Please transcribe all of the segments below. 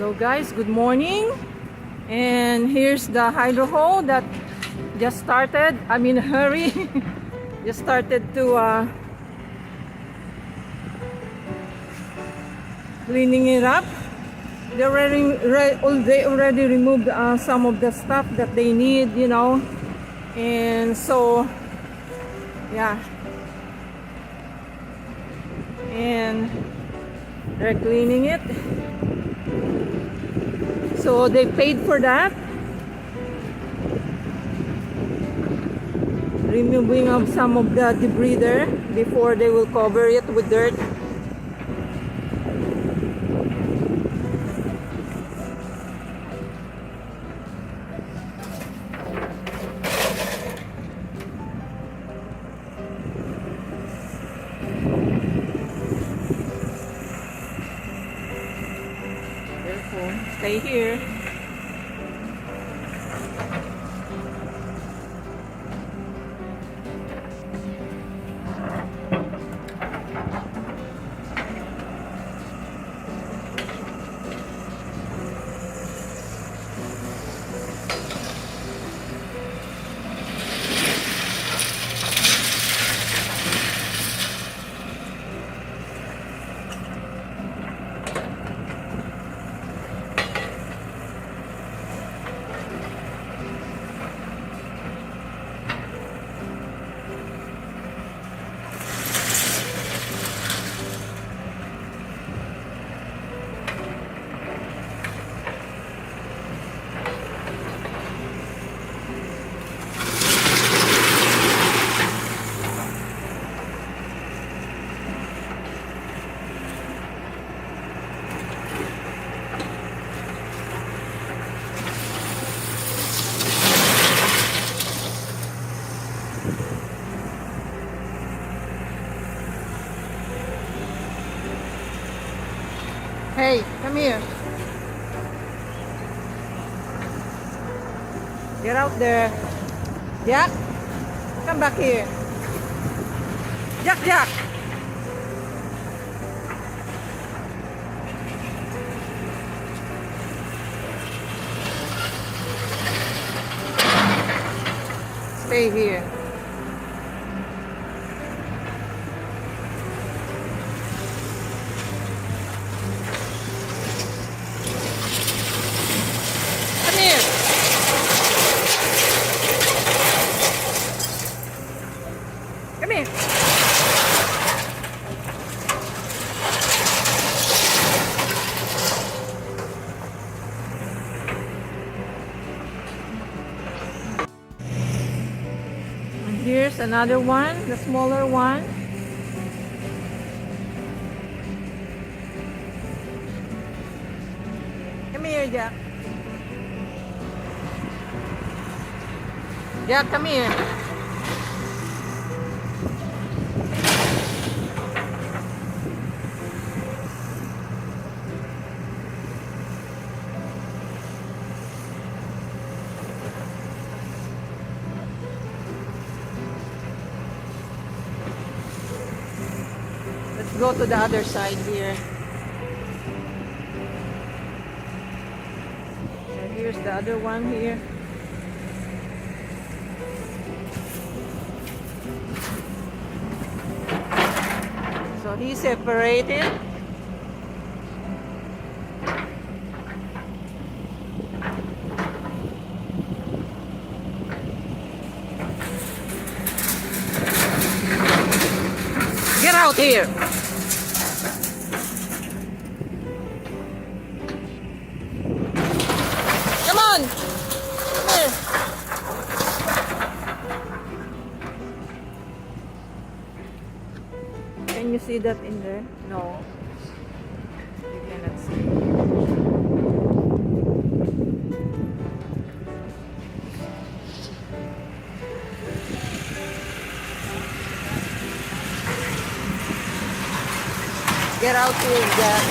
Hello guys, good morning. And here's the hydro hole that just started. I'm in a hurry. Just started to cleaning it up. They already removed some of the stuff that they need, you know. And so, yeah. And they're cleaning it. So they paid for that. Removing of some of the debris there before they will cover it with dirt. Careful, stay here. Hey, come here. Get out there. Jack, come back here. Jack. Stay here. Come here. And here's another one, the smaller one. Come here, Jack. Jack, come here. Let's go to the other side here. So here's the other one here. So he separated. Get out here. Come on. Come here. Can you see that in there? No. You cannot see. Get out here, Jack.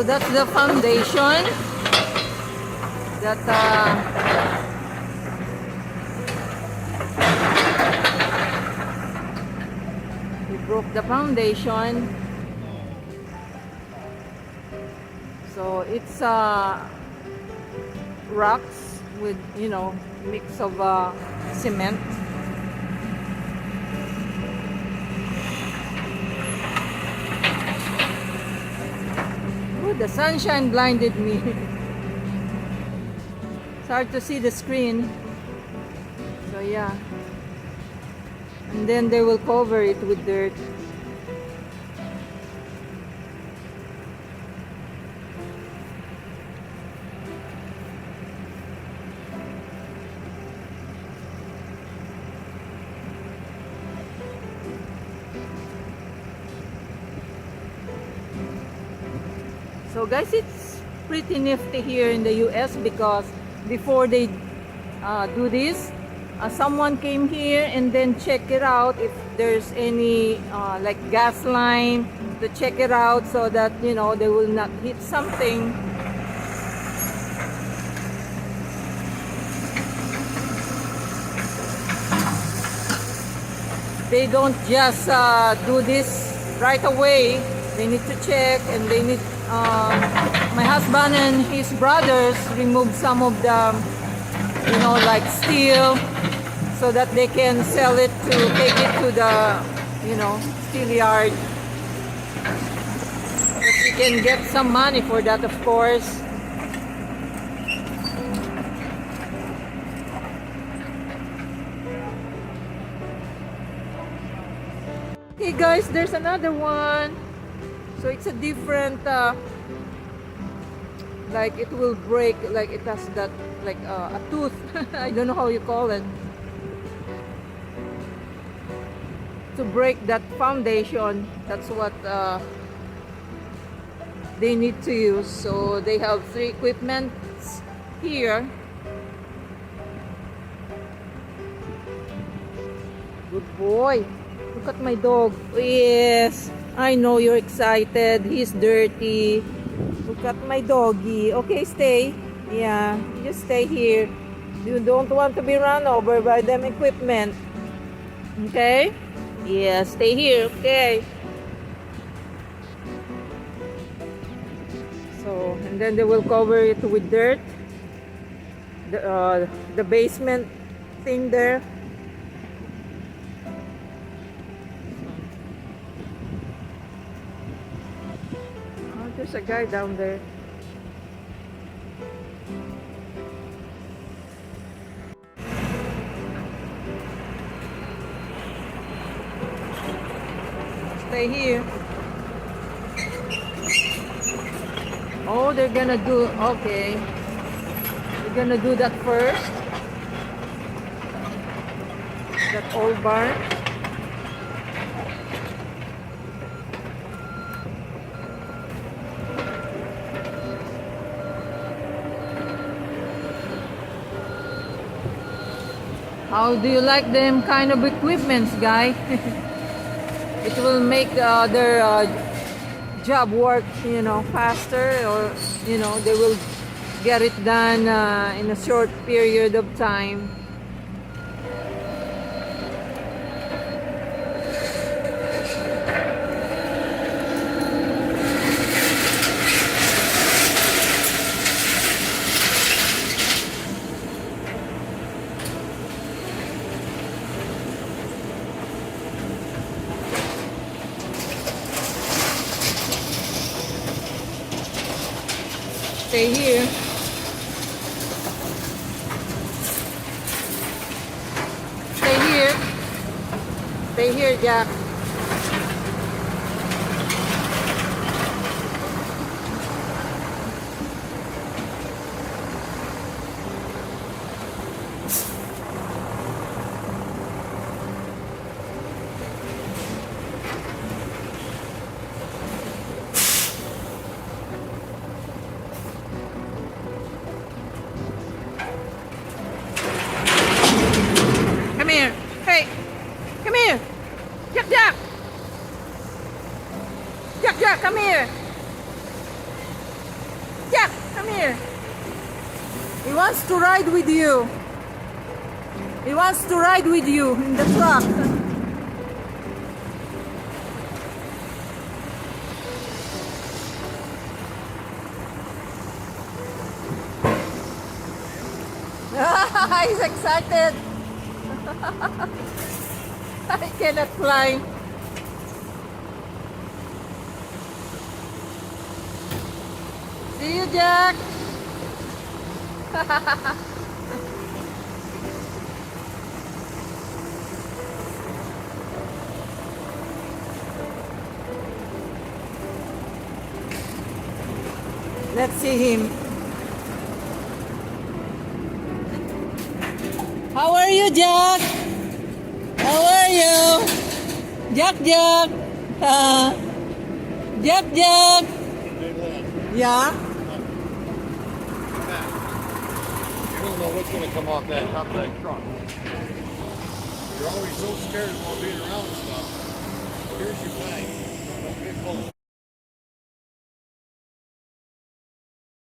So that's the foundation that we broke the foundation. So it's rocks with, you know, mix of cement. Ooh, the sunshine blinded me. It's hard to see the screen. So yeah. And then they will cover it with dirt. So guys, it's pretty nifty here in the US because before they do this, someone came here and then check it out if there's any like gas line, to check it out so that, you know, they will not hit something. They don't just do this right away. They need to check, and they need my husband and his brothers removed some of the, you know, like steel, so that they can sell it to take it to the, you know, steel yard. But we can get some money for that, of course. Hey guys, there's another one. So it's a different, like it will break, like it has that, like a tooth. I don't know how you call it. To break that foundation, that's what they need to use. So they have 3 equipments here. Good boy. Look at my dog. Yes, I know you're excited. He's dirty. Look at my doggy. Okay, stay. Yeah, you just stay here. You don't want to be run over by them equipment. Okay? Yeah, stay here. Okay. So, and then they will cover it with dirt. The basement thing there. There's a guy down there. Stay here. Oh, they're gonna do, okay. They're gonna do that first. That old barn. How do you like them kind of equipments, guy? It will make their job work, you know, faster, or, you know, they will get it done in a short period of time. Stay here. Stay here. Stay here, Jack. Come here. Hey, come here. Jack, Jack. Jack, Jack, come here. Come here. He wants to ride with you. He wants to ride with you in the truck. He's excited. I cannot climb. See you, Jack. Let's see him. How are you, Jack? How are you? Jack, Jack. Jack, Jack. Yeah? You don't know what's going to come off that top of that truck. You're always so scared while being around and stuff.